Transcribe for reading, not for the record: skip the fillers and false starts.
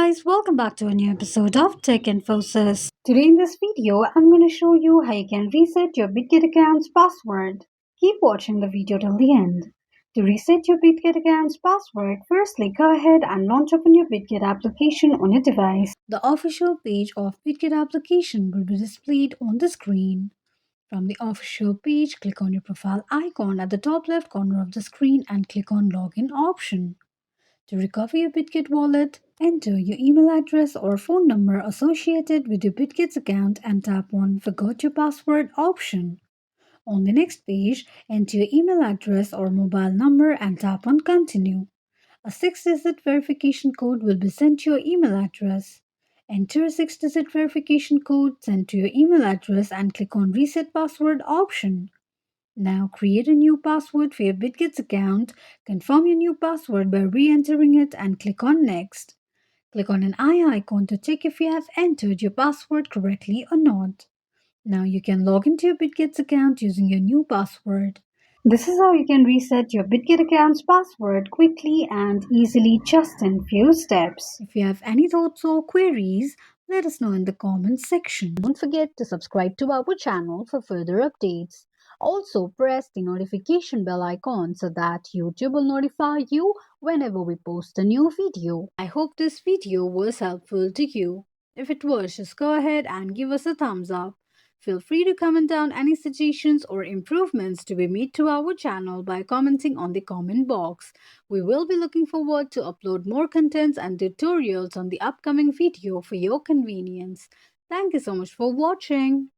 guys, welcome back to a new episode of Tech Infosys. Today in this video, I'm going to show you how you can reset your Bitget account's password. Keep watching the video till the end. To reset your Bitget account's password, firstly go ahead and launch open your Bitget application on your device. The official page of Bitget application will be displayed on the screen. From the official page, click on your profile icon at the top left corner of the screen and click on Login option. To recover your Bitget wallet, enter your email address or phone number associated with your Bitget's account and tap on Forgot Your Password option. On the next page, enter your email address or mobile number and tap on Continue. A 6-digit verification code will be sent to your email address. Enter a 6-digit verification code sent to your email address and click on Reset Password option. Now create a new password for your Bitget's account. Confirm your new password by re-entering it and click on Next. Click on an eye icon to check if you have entered your password correctly or not. Now you can log into your Bitget's account using your new password. This is how you can reset your Bitget account's password quickly and easily just in few steps. If you have any thoughts or queries, let us know in the comments section. Don't forget to subscribe to our channel for further updates. Also, press the notification bell icon so that YouTube will notify you whenever we post a new video. I hope this video was helpful to you. If it was, just go ahead and give us a thumbs up. Feel free to comment down any suggestions or improvements to be made to our channel by commenting on the comment box. We will be looking forward to upload more contents and tutorials on the upcoming video for your convenience. Thank you so much for watching.